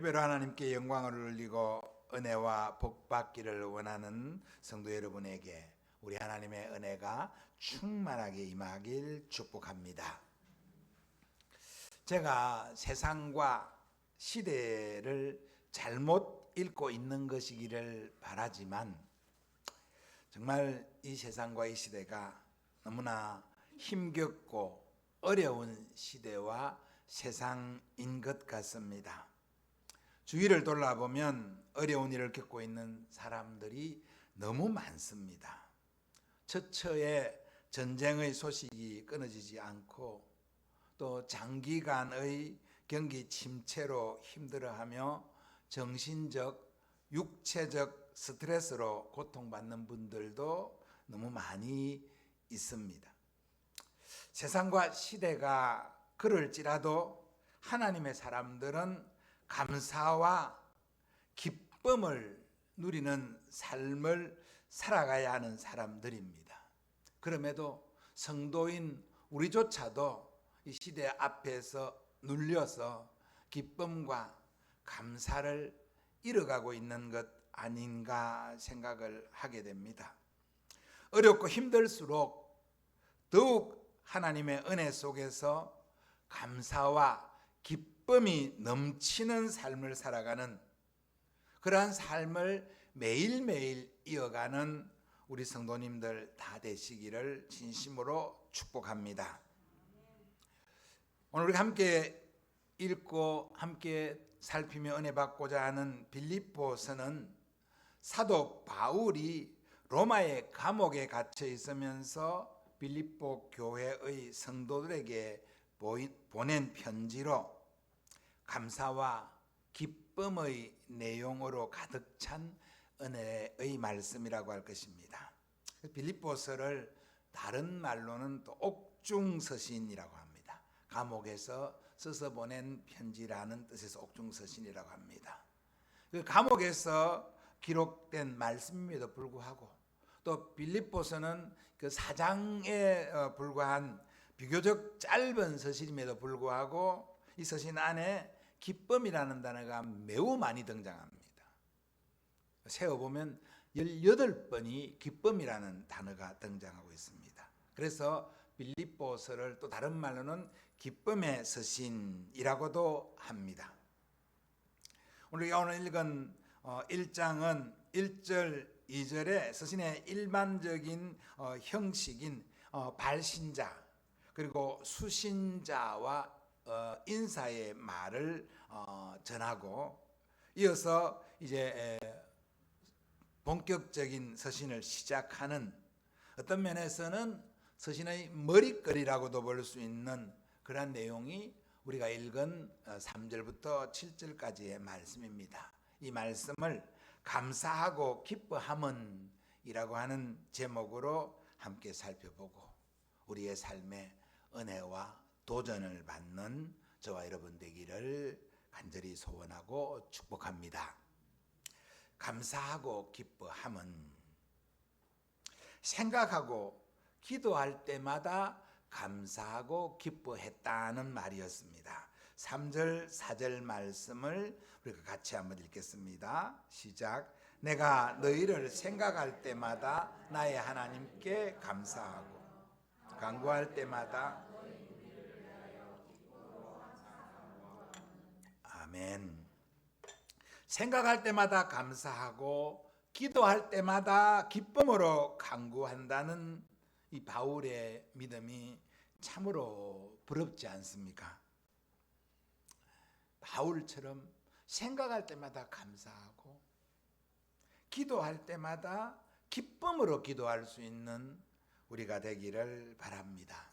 특별히 하나님께 영광을 올리고 은혜와 복 받기를 원하는 성도 여러분에게 우리 하나님의 은혜가 충만하게 임하길 축복합니다. 제가 세상과 시대를 잘못 읽고 있는 것이기를 바라지만 정말 이 세상과 이 시대가 너무나 힘겹고 어려운 시대와 세상인 것 같습니다. 주위를 돌아보면 어려운 일을 겪고 있는 사람들이 너무 많습니다. 처처에 전쟁의 소식이 끊어지지 않고 또 장기간의 경기 침체로 힘들어하며 정신적, 육체적 스트레스로 고통받는 분들도 너무 많이 있습니다. 세상과 시대가 그럴지라도 하나님의 사람들은 감사와 기쁨을 누리는 삶을 살아가야 하는 사람들입니다. 그럼에도 성도인 우리조차도 이 시대 앞에서 눌려서 기쁨과 감사를 잃어가고 있는 것 아닌가 생각을 하게 됩니다. 어렵고 힘들수록 더욱 하나님의 은혜 속에서 감사와 기쁨이 넘치는 삶을 살아가는 그러한 삶을 매일매일 이어가는 우리 성도님들 다 되시기를 진심으로 축복합니다. 오늘 우리 함께 읽고 함께 살피며 은혜 받고자 하는 빌립보서는 사도 바울이 로마의 감옥에 갇혀 있으면서 빌립보 교회의 성도들에게 보낸 편지로 감사와 기쁨의 내용으로 가득 찬 은혜의 말씀이라고 할 것입니다. 빌립보서를 다른 말로는 또 옥중서신이라고 합니다. 감옥에서 써서 보낸 편지라는 뜻에서 옥중서신이라고 합니다. 그 감옥에서 기록된 말씀임에도 불구하고 또 빌립보서는 그 4장에 불과한 비교적 짧은 서신임에도 불구하고 이 서신 안에 기쁨이라는 단어가 매우 많이 등장합니다. 세어보면 18번이 기쁨이라는 단어가 등장하고 있습니다. 그래서 빌립보서를 또 다른 말로는 기쁨의 서신이라고도 합니다. 우리가 오늘 읽은 1장은 1절, 2절에 서신의 일반적인 형식인 발신자 그리고 수신자와 인사의 말을 전하고 이어서 이제 본격적인 서신을 시작하는 어떤 면에서는 서신의 머릿글이라고도 볼 수 있는 그런 내용이 우리가 읽은 3절부터 7절까지의 말씀입니다. 이 말씀을 감사하고 기뻐함은 이라고 하는 제목으로 함께 살펴보고 우리의 삶에 은혜와 도전을 받는 저와 여러분 되기를 간절히 소원하고 축복합니다. 감사하고 기뻐함은 생각하고 기도할 때마다 감사하고 기뻐했다는 말이었습니다. 3절, 4절 말씀을 우리가 같이 한번 읽겠습니다. 시작. 내가 너희를 생각할 때마다 나의 하나님께 감사하고 간구할 때마다 아멘. 생각할 때마다 감사하고 기도할 때마다 기쁨으로 간구한다는 이 바울의 믿음이 참으로 부럽지 않습니까? 바울처럼 생각할 때마다 감사하고 기도할 때마다 기쁨으로 기도할 수 있는 우리가 되기를 바랍니다.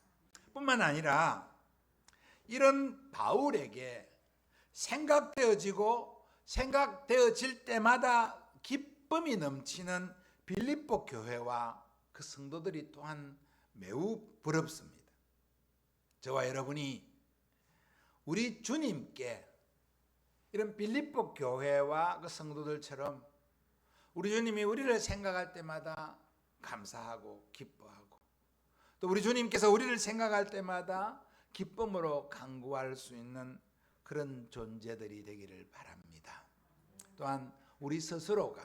뿐만 아니라 이런 바울에게 생각되어질 때마다 기쁨이 넘치는 빌립보 교회와 그 성도들이 또한 매우 부럽습니다. 저와 여러분이 우리 주님께 이런 빌립보 교회와 그 성도들처럼 우리 주님이 우리를 생각할 때마다 감사하고 기뻐하고 또 우리 주님께서 우리를 생각할 때마다 기쁨으로 간구할 수 있는 그런 존재들이 되기를 바랍니다. 또한 우리 스스로가,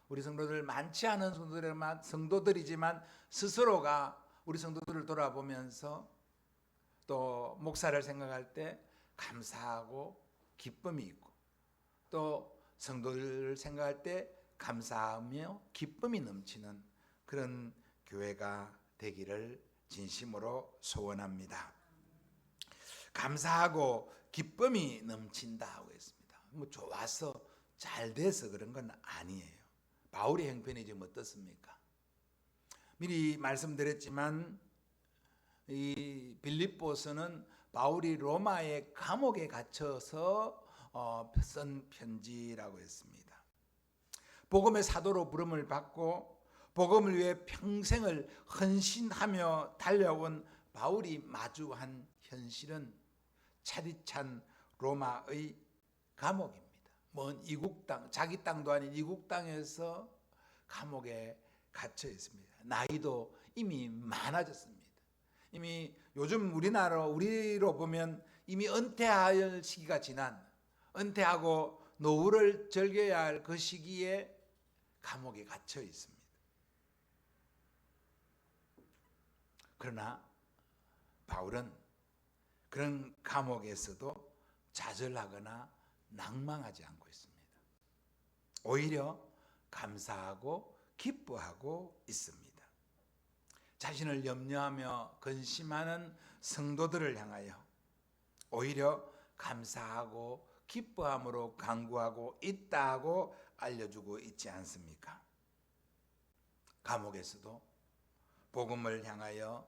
우리 성도들 많지 않은 성도들이지만 스스로가 우리 성도들을 돌아보면서 또 목사를 생각할 때 감사하고 기쁨이 있고, 또 성도들을 생각할 때 감사하며 기쁨이 넘치는 그런 교회가 되기를 진심으로 소원합니다. 감사하고 기쁨이 넘친다고 했습니다. 뭐 좋아서 잘 돼서 그런 건 아니에요. 바울의 형편이 지금 어떻습니까? 미리 말씀드렸지만 이 빌립보서는 바울이 로마의 감옥에 갇혀서 쓴 편지라고 했습니다. 복음의 사도로 부름을 받고 복음을 위해 평생을 헌신하며 달려온 바울이 마주한 현실은 차디찬 로마의 감옥입니다. 먼 이국 땅, 자기 땅도 아닌 이국 땅에서 감옥에 갇혀 있습니다. 나이도 이미 많아졌습니다. 이미 요즘 우리로 보면 이미 은퇴할 시기가 지난, 은퇴하고 노후를 즐겨야 할 그 시기에 감옥에 갇혀 있습니다. 그러나 바울은 그런 감옥에서도 좌절하거나 낭망하지 않고 있습니다. 오히려 감사하고 기뻐하고 있습니다. 자신을 염려하며 근심하는 성도들을 향하여 오히려 감사하고 기뻐함으로 간구하고 있다고 알려주고 있지 않습니까? 감옥에서도 복음을 향하여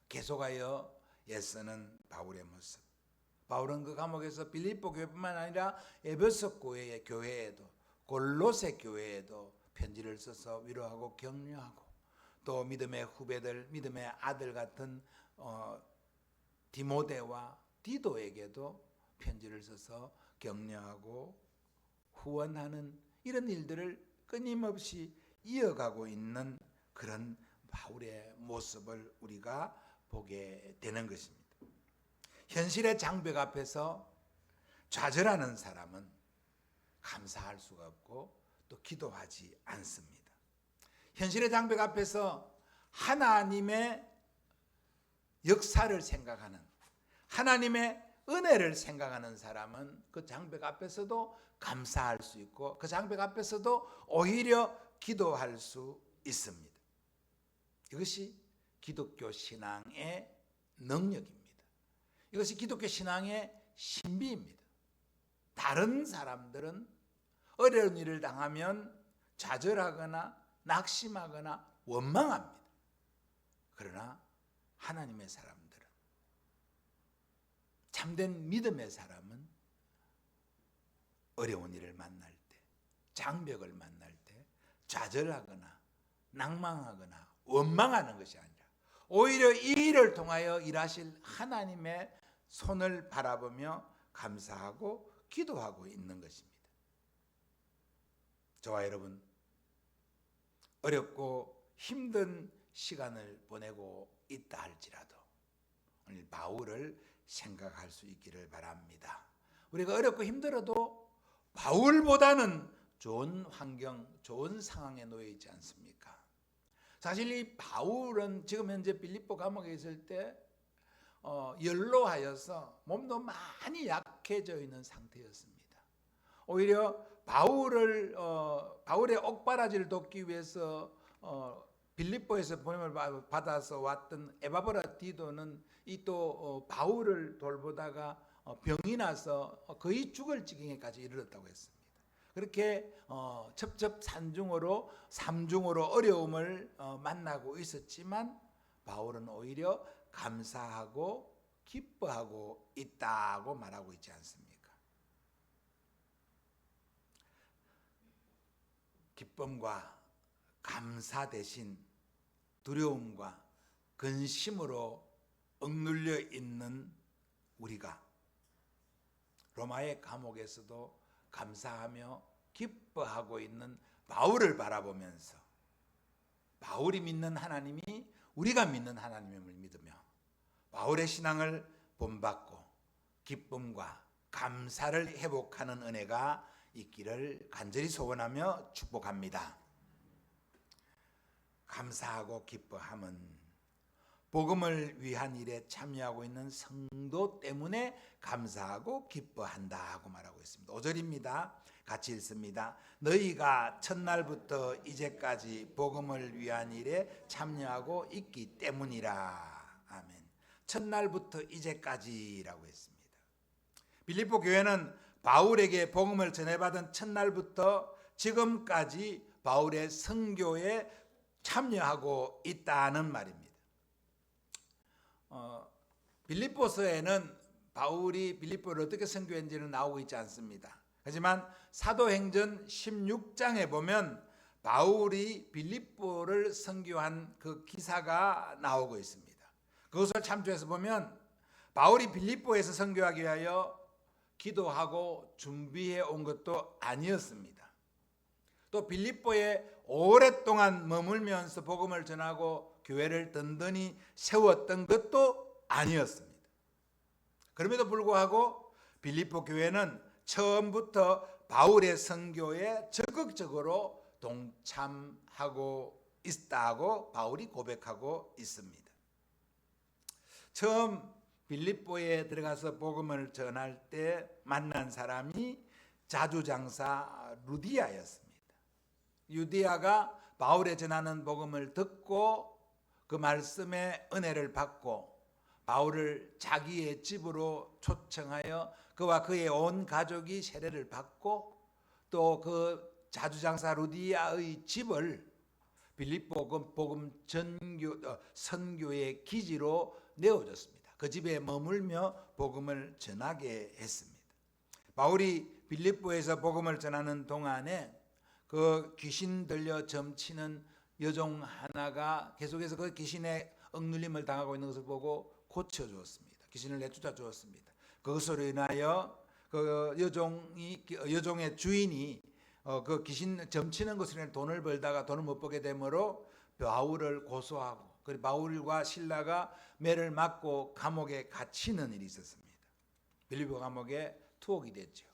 계속하여 애쓰는 바울의 모습. 바울은 그 감옥에서 빌립보 교회뿐만 아니라 에베소 교회에도 골로새 교회에도 편지를 써서 위로하고 격려하고, 또 믿음의 후배들, 믿음의 아들 같은 디모데와 디도에게도 편지를 써서 격려하고 후원하는 이런 일들을 끊임없이 이어가고 있는 그런 바울의 모습을 우리가 보게 되는 것입니다. 현실의 장벽 앞에서 좌절하는 사람은 감사할 수가 없고 또 기도하지 않습니다. 현실의 장벽 앞에서 하나님의 역사를 생각하는, 하나님의 은혜를 생각하는 사람은 그 장벽 앞에서도 감사할 수 있고 그 장벽 앞에서도 오히려 기도할 수 있습니다. 이것이 기독교 신앙의 능력입니다. 이것이 기독교 신앙의 신비입니다. 다른 사람들은 어려운 일을 당하면 좌절하거나 낙심하거나 원망합니다. 그러나 하나님의 사람들은, 참된 믿음의 사람은 어려운 일을 만날 때, 장벽을 만날 때 좌절하거나 낭망하거나 원망하는 것이 아니라 오히려 이 일을 통하여 일하실 하나님의 손을 바라보며 감사하고 기도하고 있는 것입니다. 저와 여러분, 어렵고 힘든 시간을 보내고 있다 할지라도 오늘 바울을 생각할 수 있기를 바랍니다. 우리가 어렵고 힘들어도 바울보다는 좋은 환경, 좋은 상황에 놓여 있지 않습니까? 사실 이 바울은 지금 현재 빌립보 감옥에 있을 때 연로하여서 몸도 많이 약해져 있는 상태였습니다. 오히려 바울의 옥바라지를 돕기 위해서 빌립보에서 보냄을 받아서 왔던 에바브라 디도는 이 또 바울을 돌보다가 병이 나서 거의 죽을 지경에까지 이르렀다고 했습니다. 그렇게 첩첩산중으로 삼중으로 어려움을 만나고 있었지만 바울은 오히려 감사하고 기뻐하고 있다고 말하고 있지 않습니까? 기쁨과 감사 대신 두려움과 근심으로 억눌려 있는 우리가 로마의 감옥에서도 감사하며 기뻐하고 있는 바울을 바라보면서 바울이 믿는 하나님이 우리가 믿는 하나님임을 믿으며 바울의 신앙을 본받고 기쁨과 감사를 회복하는 은혜가 있기를 간절히 소원하며 축복합니다. 감사하고 기뻐함은 복음을 위한 일에 참여하고 있는 성도 때문에 감사하고 기뻐한다고 말하고 있습니다. 5절입니다. 같이 읽습니다. 너희가 첫날부터 이제까지 복음을 위한 일에 참여하고 있기 때문이라. 아멘. 첫날부터 이제까지라고 했습니다. 빌립보 교회는 바울에게 복음을 전해받은 첫날부터 지금까지 바울의 선교에 참여하고 있다는 말입니다. 빌립보서에는 바울이 빌립보를 어떻게 선교했는지는 나오고 있지 않습니다. 하지만 사도행전 16장에 보면 바울이 빌립보를 선교한 그 기사가 나오고 있습니다. 그것을 참조해서 보면 바울이 빌립보에서 선교하기 위하여 기도하고 준비해 온 것도 아니었습니다. 또 빌립보에 오랫동안 머물면서 복음을 전하고 교회를 든든히 세웠던 것도 아니었습니다. 그럼에도 불구하고 빌립보 교회는 처음부터 바울의 선교에 적극적으로 동참하고 있다고 바울이 고백하고 있습니다. 처음 빌립보에 들어가서 복음을 전할 때 만난 사람이 자주장사 루디아였습니다. 루디아가 바울의 전하는 복음을 듣고 그 말씀에 은혜를 받고 바울을 자기의 집으로 초청하여 그와 그의 온 가족이 세례를 받고 또 그 자주장사 루디아의 집을 빌립보 복음 선교의 기지로 내어줬습니다. 그 집에 머물며 복음을 전하게 했습니다. 바울이 빌립보에서 복음을 전하는 동안에 그 귀신 들려 점치는 여종 하나가 계속해서 그 귀신의 억눌림을 당하고 있는 것을 보고 고쳐주었습니다. 귀신을 내쫓아 주었습니다. 그것으로 인하여 그 여종의 주인이 그 귀신 점치는 것으로 인해 돈을 벌다가 돈을 못 벌게 되므로 바울을 고소하고 그리고 바울과 실라가 매를 맞고 감옥에 갇히는 일이 있었습니다. 빌립보 감옥에 투옥이 됐죠.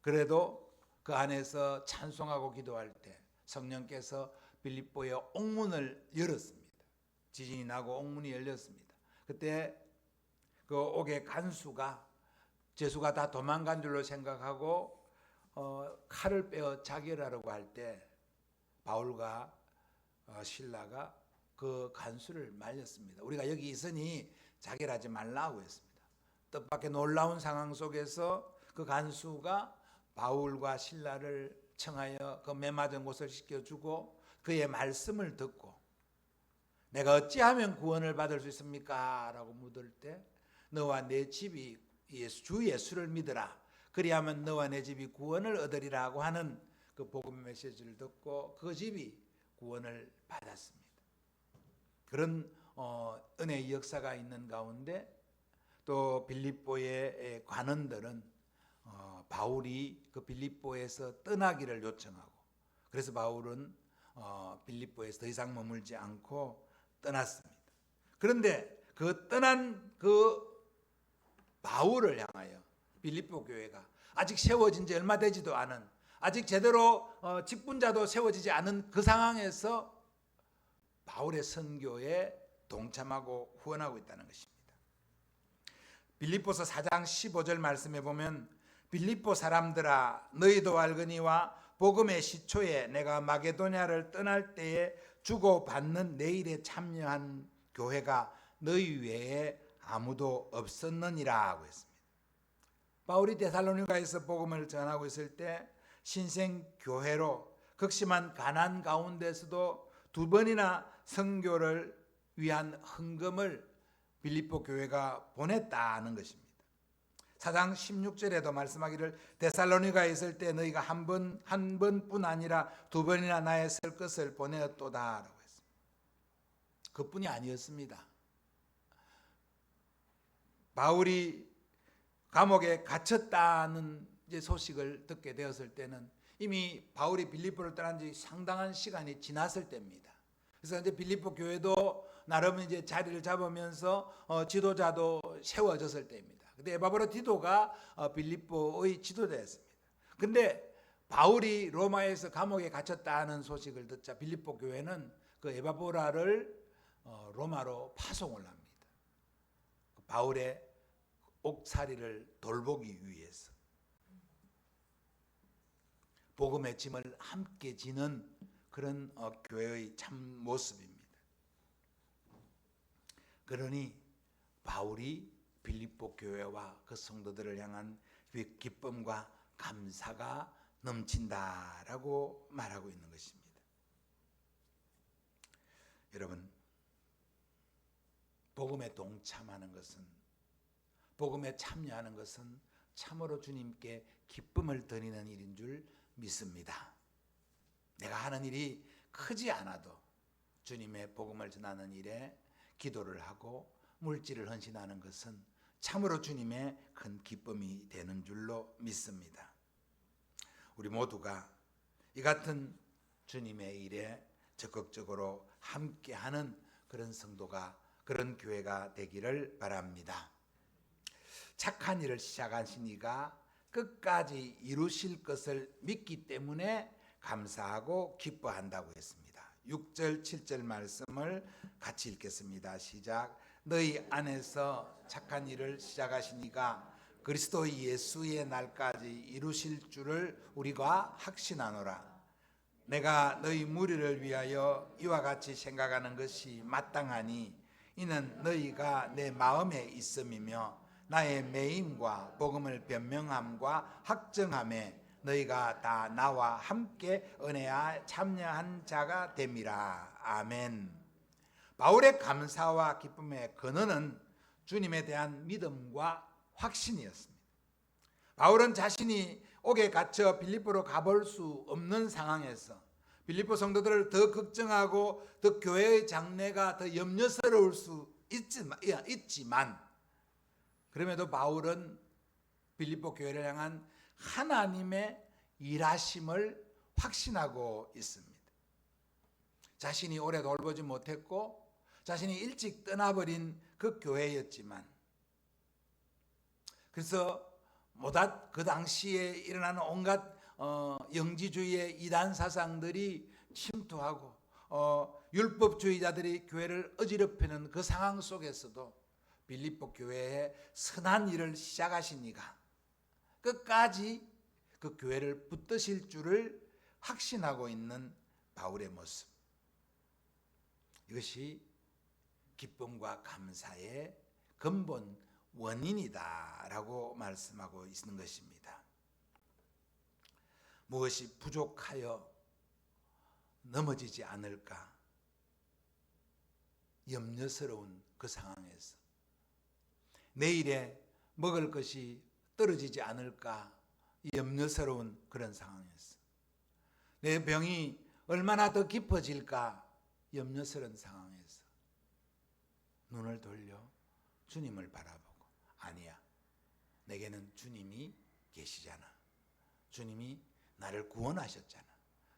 그래도 그 안에서 찬송하고 기도할 때 성령께서 빌립보의 옥문을 열었습니다. 지진이 나고 옥문이 열렸습니다. 그때 그 옥의 간수가 죄수가 다 도망간 줄로 생각하고 칼을 빼어 자결하려고 할 때 바울과 실라가 그 간수를 말렸습니다. 우리가 여기 있으니 자결하지 말라고 했습니다. 뜻밖의 놀라운 상황 속에서 그 간수가 바울과 실라를 청하여 그 매맞은 곳을 씻겨주고 그의 말씀을 듣고 내가 어찌하면 구원을 받을 수 있습니까? 라고 묻을 때 너와 내 집이 주 예수를 믿으라. 그리하면 너와 내 집이 구원을 얻으리라고 하는 그 복음 메시지를 듣고 그 집이 구원을 받았습니다. 그런 은혜의 역사가 있는 가운데 또 빌립보의 관원들은 바울이 그 빌립보에서 떠나기를 요청하고 그래서 바울은 빌립보에서 더 이상 머물지 않고 떠났습니다. 그런데 그 떠난 그 바울을 향하여 빌립보 교회가 아직 세워진 지 얼마 되지도 않은 아직 제대로 직분자도 세워지지 않은 그 상황에서 바울의 선교에 동참하고 후원하고 있다는 것입니다. 빌립보서 4장 15절 말씀에 보면 빌립보 사람들아 너희도 알거니와 복음의 시초에 내가 마게도냐를 떠날 때에 주고받는 내 일에 참여한 교회가 너희 외에 아무도 없었느니라 하고 했습니다. 바울이 데살로니가에서 복음을 전하고 있을 때 신생교회로 극심한 가난 가운데서도 2번이나 선교를 위한 헌금을 빌립보 교회가 보냈다는 것입니다. 4장 16절에도 말씀하기를 데살로니가에 있을 때 너희가 한 번뿐 아니라 2번이나 나의 쓸 것을 보내었도다 라고 했습니다. 그뿐이 아니었습니다. 바울이 감옥에 갇혔다는 소식을 듣게 되었을 때는 이미 바울이 빌립보를 떠난 지 상당한 시간이 지났을 때입니다. 그래서 이제 빌립보 교회도 나름 이제 자리를 잡으면서 지도자도 세워졌을 때입니다. 근데 에바브로 디도가 빌립보의 지도자였습니다. 근데 바울이 로마에서 감옥에 갇혔다는 소식을 듣자 빌립보 교회는 그 에바보라를 로마로 파송을 합니다. 바울의 옥살이를 돌보기 위해서 복음의 짐을 함께 지는 그런 교회의 참 모습입니다. 그러니 바울이 빌립보 교회와 그 성도들을 향한 기쁨과 감사가 넘친다라고 말하고 있는 것입니다. 여러분, 복음에 동참하는 것은, 복음에 참여하는 것은 참으로 주님께 기쁨을 드리는 일인 줄 믿습니다. 내가 하는 일이 크지 않아도 주님의 복음을 전하는 일에 기도를 하고 물질을 헌신하는 것은 참으로 주님의 큰 기쁨이 되는 줄로 믿습니다. 우리 모두가 이 같은 주님의 일에 적극적으로 함께하는 그런 성도가, 그런 교회가 되기를 바랍니다. 착한 일을 시작하신 이가 끝까지 이루실 것을 믿기 때문에 감사하고 기뻐한다고 했습니다. 6절 7절 말씀을 같이 읽겠습니다. 시작. 너희 안에서 착한 일을 시작하신 이가 그리스도 예수의 날까지 이루실 줄을 우리가 확신하노라. 내가 너희 무리를 위하여 이와 같이 생각하는 것이 마땅하니 이는 너희가 내 마음에 있음이며 나의 매임과 복음을 변명함과 확정함에 너희가 다 나와 함께 은혜에 참여한 자가 됨이라. 아멘. 바울의 감사와 기쁨의 근원은 주님에 대한 믿음과 확신이었습니다. 바울은 자신이 옥에 갇혀 빌립보로 가볼 수 없는 상황에서 빌립보 성도들을 더 걱정하고 더 교회의 장래가 더 염려스러울 수 있지만 그럼에도 바울은 빌립보 교회를 향한 하나님의 일하심을 확신하고 있습니다. 자신이 오래 돌보지 못했고 자신이 일찍 떠나버린 그 교회였지만, 그래서 그 당시에 일어나는 온갖 영지주의의 이단 사상들이 침투하고 율법주의자들이 교회를 어지럽히는 그 상황 속에서도 빌립보 교회에 선한 일을 시작하신 이가 끝까지 그 교회를 붙드실 줄을 확신하고 있는 바울의 모습, 이것이 기쁨과 감사의 근본 원인이다라고 말씀하고 있는 것입니다. 무엇이 부족하여 넘어지지 않을까 염려스러운 그 상황에서, 내일에 먹을 것이 떨어지지 않을까 염려스러운 그런 상황에서, 내 병이 얼마나 더 깊어질까 염려스러운 상황에서 눈을 돌려 주님을 바라보고, 아니야, 내게는 주님이 계시잖아, 주님이 나를 구원하셨잖아,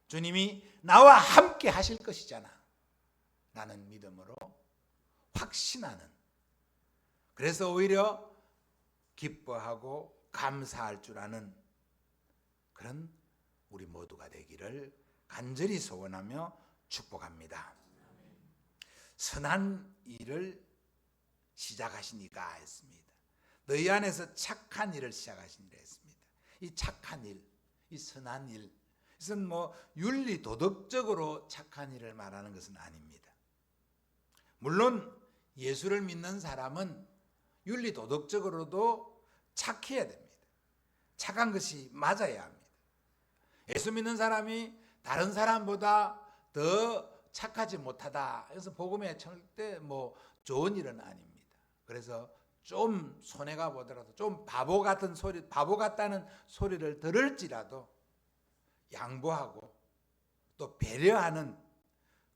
주님이 나와 함께 하실 것이잖아 라는 믿음으로 확신하는, 그래서 오히려 기뻐하고 감사할 줄 아는 그런 우리 모두가 되기를 간절히 소원하며 축복합니다. 선한 일을 시작하시니까 했습니다. 너희 안에서 착한 일을 시작하시니라 했습니다. 이 착한 일, 이 선한 일, 이것은 윤리 도덕적으로 착한 일을 말하는 것은 아닙니다. 물론 예수를 믿는 사람은 윤리 도덕적으로도 착해야 됩니다. 착한 것이 맞아야 합니다. 예수 믿는 사람이 다른 사람보다 더 착하지 못하다, 그래서 복음에 절대 좋은 일은 아닙니다. 그래서 좀 손해가 보더라도, 좀 바보 같다는 소리를 들을지라도 양보하고 또 배려하는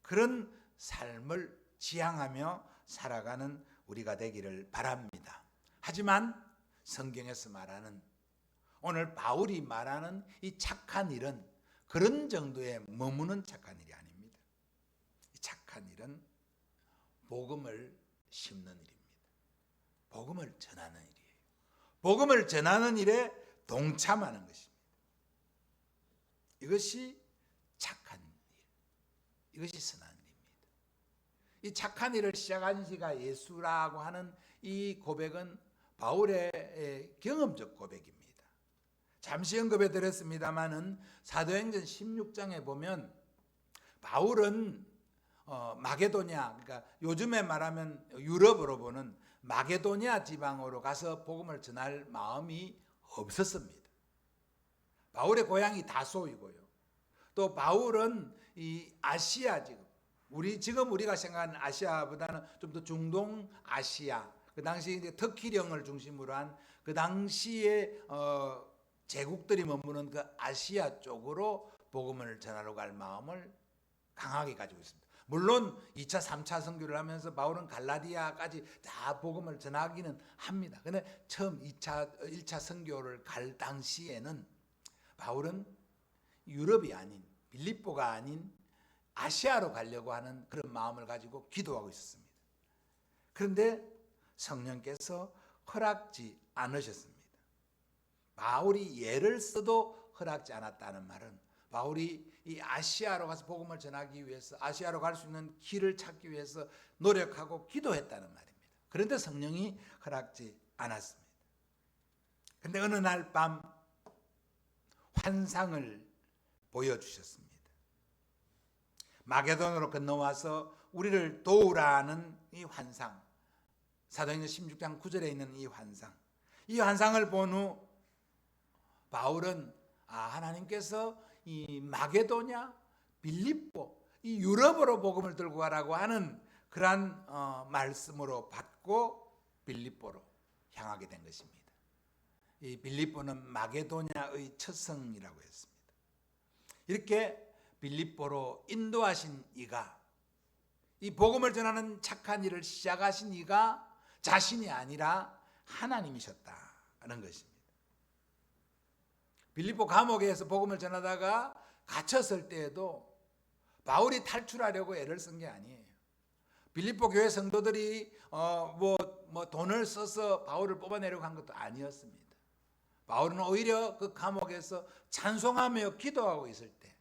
그런 삶을 지향하며 살아가는 우리가 되기를 바랍니다. 하지만 성경에서 말하는, 오늘 바울이 말하는 이 착한 일은 그런 정도에 머무는 착한 일이 아닙니다. 이 착한 일은 복음을 심는 일입니다. 복음을 전하는 일이에요. 복음을 전하는 일에 동참하는 것입니다. 이것이 착한 일, 이것이 선한 일입니다. 이 착한 일을 시작한 지가 예수라고 하는 이 고백은 바울의 경험적 고백입니다. 잠시 언급해 드렸습니다마는 사도행전 16장에 보면 바울은 마게도냐, 그러니까 요즘에 말하면 유럽으로 보는 마게도냐 지방으로 가서 복음을 전할 마음이 없었습니다. 바울의 고향이 다소이고요. 또 바울은 이 아시아 지금 우리가 생각하는 아시아보다는 좀 더 중동 아시아, 그 당시 이제 터키령을 중심으로 한 그 당시에 제국들이 머무는 그 아시아 쪽으로 복음을 전하러 갈 마음을 강하게 가지고 있습니다. 물론 2차, 3차 선교를 하면서 바울은 갈라디아까지 다 복음을 전하기는 합니다. 그런데 처음 1차 선교를 갈 당시에는 바울은 유럽이 아닌, 빌립보가 아닌 아시아로 가려고 하는 그런 마음을 가지고 기도하고 있었습니다. 그런데 성령께서 허락지 않으셨습니다. 바울이 예를 써도 허락지 않았다는 말은 바울이 이 아시아로 가서 복음을 전하기 위해서, 아시아로 갈 수 있는 길을 찾기 위해서 노력하고 기도했다는 말입니다. 그런데 성령이 허락지 않았습니다. 그런데 어느 날 밤 환상을 보여주셨습니다. 마게도냐로 건너와서 우리를 도우라는 이 환상, 사도행전 16장 9절에 있는 이 환상을 본 후 바울은 하나님께서 이 마게도냐, 빌립보, 이 유럽으로 복음을 들고 가라고 하는 그러한 말씀으로 받고 빌립보로 향하게 된 것입니다. 이 빌립보는 마게도냐의 첫 성이라고 했습니다. 이렇게 빌립보로 인도하신 이가, 이 복음을 전하는 착한 일을 시작하신 이가 자신이 아니라 하나님이셨다는 것입니다. 빌립보 감옥에서 복음을 전하다가 갇혔을 때에도 바울이 탈출하려고 애를 쓴 게 아니에요. 빌립보 교회 성도들이 돈을 써서 바울을 뽑아내려고 한 것도 아니었습니다. 바울은 오히려 그 감옥에서 찬송하며 기도하고 있을 때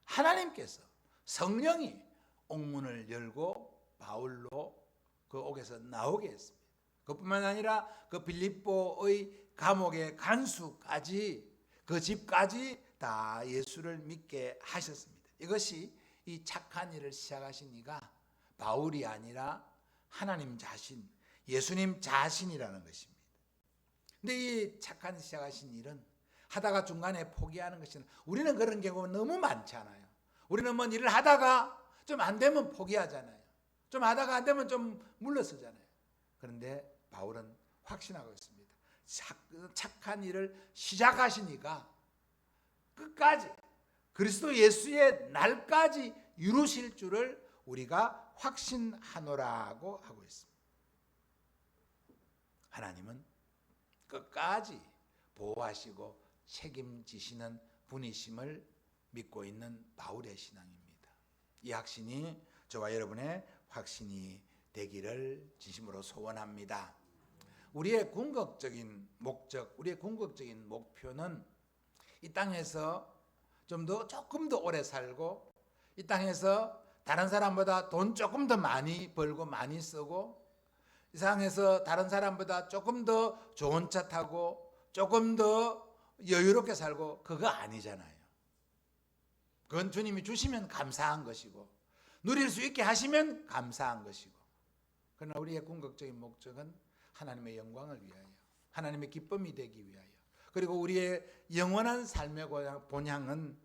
하나님께서, 성령이 옥문을 열고 바울로 그 옥에서 나오게 했습니다. 그뿐만 아니라 그 빌립보의 감옥의 간수까지, 그 집까지 다 예수를 믿게 하셨습니다. 이것이 이 착한 일을 시작하신 이가 바울이 아니라 하나님 자신, 예수님 자신이라는 것입니다. 근데 이 착한 일 시작하신 일은 하다가 중간에 포기하는 것이, 우리는 그런 경우가 너무 많잖아요. 우리는 뭐 일을 하다가 좀 안 되면 포기하잖아요. 좀 하다가 안 되면 좀 물러서잖아요. 그런데 바울은 확신하고 있습니다. 착한 일을 시작하신 이가 끝까지 그리스도 예수의 날까지 이루실 줄을 우리가 확신하노라고 하고 있습니다. 하나님은 끝까지 보호하시고 책임지시는 분이심을 믿고 있는 바울의 신앙입니다. 이 확신이 저와 여러분의 확신이 되기를 진심으로 소원합니다. 우리의 궁극적인 목적, 우리의 궁극적인 목표는 이 땅에서 조금 더 오래 살고, 이 땅에서 다른 사람보다 돈 조금 더 많이 벌고 많이 쓰고, 이 세상에서 다른 사람보다 조금 더 좋은 차 타고 조금 더 여유롭게 살고, 그거 아니잖아요. 그건 주님이 주시면 감사한 것이고, 누릴 수 있게 하시면 감사한 것이고, 그러나 우리의 궁극적인 목적은 하나님의 영광을 위하여, 하나님의 기쁨이 되기 위하여, 그리고 우리의 영원한 삶의 본향은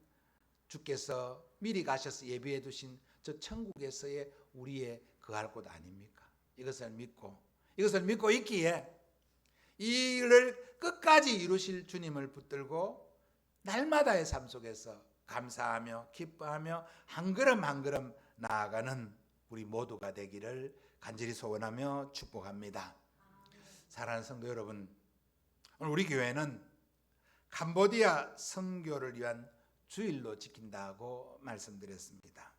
주께서 미리 가셔서 예비해 두신 저 천국에서의 우리의 거할 곳 아닙니까? 이것을 믿고 있기에 이 일을 끝까지 이루실 주님을 붙들고 날마다의 삶 속에서 감사하며 기뻐하며 한 걸음 한 걸음 나아가는 우리 모두가 되기를 간절히 소원하며 축복합니다. 사랑하는 성도 여러분, 오늘 우리 교회는 캄보디아 선교를 위한 주일로 지킨다고 말씀드렸습니다.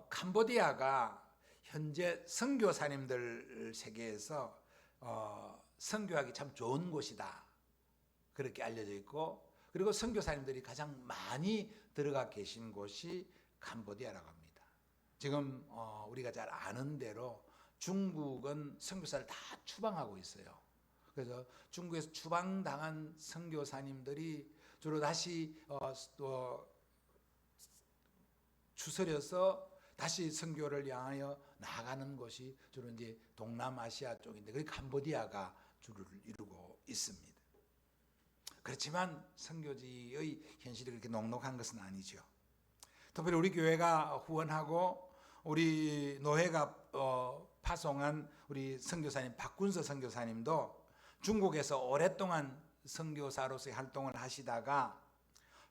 캄보디아가 현재 선교사님들 세계에서 선교하기 참 좋은 곳이다, 그렇게 알려져 있고, 그리고 선교사님들이 가장 많이 들어가 계신 곳이 캄보디아라고 합니다. 지금 우리가 잘 아는 대로 중국은 선교사를 다 추방하고 있어요. 그래서 중국에서 추방당한 선교사님들이 주로 다시 또 추스려서 다시 선교를 향하여 나아가는 곳이 주로 이제 동남아시아 쪽인데, 그 캄보디아가 주를 이루고 있습니다. 그렇지만 선교지의 현실이 그렇게 녹록한 것은 아니죠. 특별히 우리 교회가 후원하고 우리 노회가 파송한 우리 선교사님 박군서 선교사님도 중국에서 오랫동안 선교사로서의 활동을 하시다가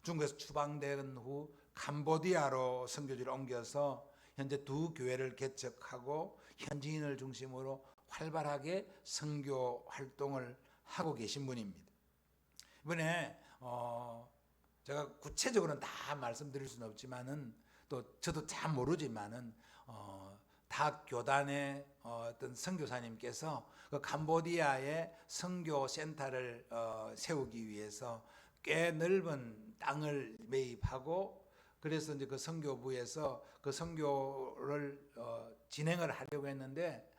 중국에서 추방된 후 캄보디아로 선교지를 옮겨서 현재 두 교회를 개척하고 현지인을 중심으로 활발하게 선교 활동을 하고 계신 분입니다. 이번에 제가 구체적으로는 다 말씀드릴 수는 없지만은, 또 저도 잘 모르지만은 다 교단의 어떤 선교사님께서 그 캄보디아에 선교 센터를 세우기 위해서 꽤 넓은 땅을 매입하고, 그래서 이제 그 선교부에서 그 선교를 진행을 하려고 했는데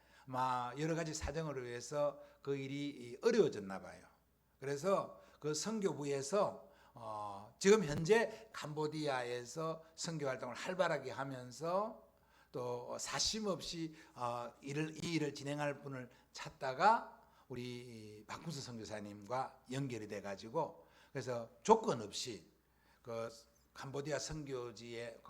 여러 가지 사정으로 위해서 그 일이 어려워졌나 봐요. 그래서 그 선교부에서 지금 현재 캄보디아에서 선교 활동을 활발하게 하면서 또 사심 없이 이 일을 진행할 분을 찾다가 우리 박군수 선교사님과 연결이 돼 가지고, 그래서 조건 없이 그 캄보디아 선교지에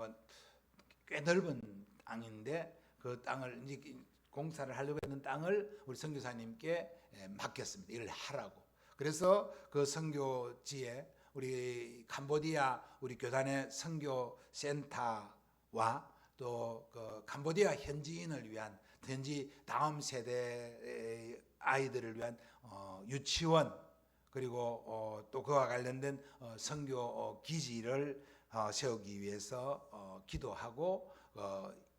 꽤 넓은 땅인데 그 땅을 이제 공사를 하려고 했는 땅을 우리 선교사님께 맡겼습니다. 이를 하라고. 그래서 그 선교지에 우리 캄보디아 우리 교단의 선교 센터와 또 그 캄보디아 현지인을 위한, 현지 다음 세대의 아이들을 위한 유치원, 그리고 또 그와 관련된 선교 기지를 세우기 위해서 기도하고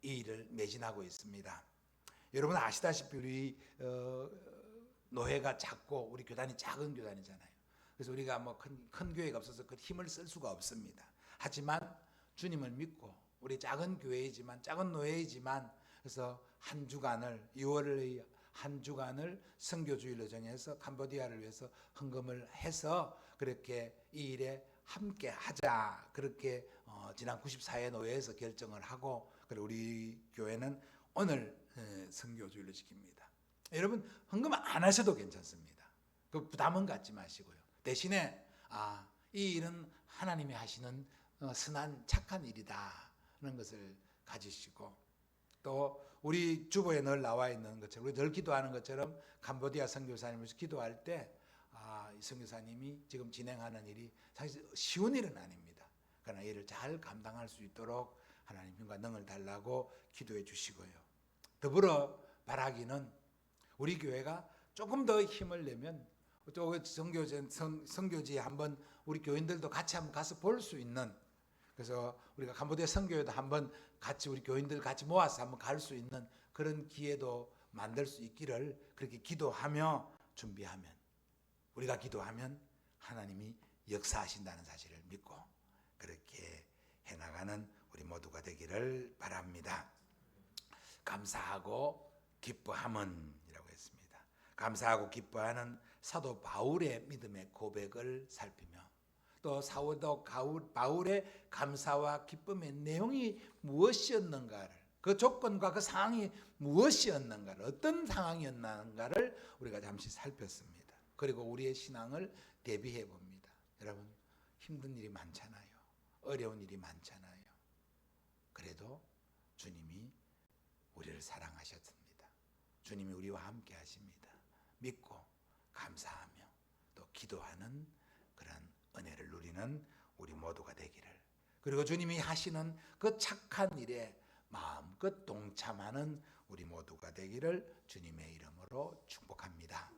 이 일을 매진하고 있습니다. 여러분 아시다시피 우리 노회가 작고 우리 교단이 작은 교단이잖아요. 그래서 우리가 뭐 큰 교회가 없어서 그 힘을 쓸 수가 없습니다. 하지만 주님을 믿고 우리 작은 교회이지만, 작은 노회이지만, 그래서 한 주간을 6월의 한 주간을 선교주일로 정해서 캄보디아를 위해서 헌금을 해서 그렇게 이 일에 함께 하자, 그렇게 지난 94회 노회에서 결정을 하고, 그리고 우리 교회는 오늘 선교주일로 지킵니다. 여러분 헌금 안 하셔도 괜찮습니다. 그 부담은 갖지 마시고요. 대신에 이 일은 하나님이 하시는 선한 착한 일이다는 것을 가지시고, 또 우리 주보에 늘 나와 있는 것처럼, 우리 늘 기도하는 것처럼 캄보디아 선교사님을 기도할 때 이 선교사님이 지금 진행하는 일이 사실 쉬운 일은 아닙니다. 그러나 이를 잘 감당할 수 있도록 하나님 힘과 능을 달라고 기도해 주시고요. 더불어 바라기는 우리 교회가 조금 더 힘을 내면 또 선교지에 한번 우리 교인들도 같이 한번 가서 볼 수 있는, 그래서 우리가 캄보디아 선교회도 한번 같이 우리 교인들 같이 모아서 한번 갈 수 있는 그런 기회도 만들 수 있기를 그렇게 기도하며 준비하면, 우리가 기도하면 하나님이 역사하신다는 사실을 믿고 그렇게 해나가는 우리 모두가 되기를 바랍니다. 감사하고 기뻐함은 이라고 했습니다. 감사하고 기뻐하는 사도 바울의 믿음의 고백을 살피며, 또 사도 바울의 감사와 기쁨의 내용이 무엇이었는가를, 그 조건과 그 상황이 무엇이었는가를, 어떤 상황이었는가를 우리가 잠시 살폈습니다. 그리고 우리의 신앙을 대비해 봅니다. 여러분 힘든 일이 많잖아요. 어려운 일이 많잖아요. 그래도 주님이 우리를 사랑하셨습니다. 주님이 우리와 함께 하십니다. 믿고 감사하며 또 기도하는 그런 은혜를 누리는 우리 모두가 되기를, 그리고 주님이 하시는 그 착한 일에 마음껏 동참하는 우리 모두가 되기를 주님의 이름으로 축복합니다.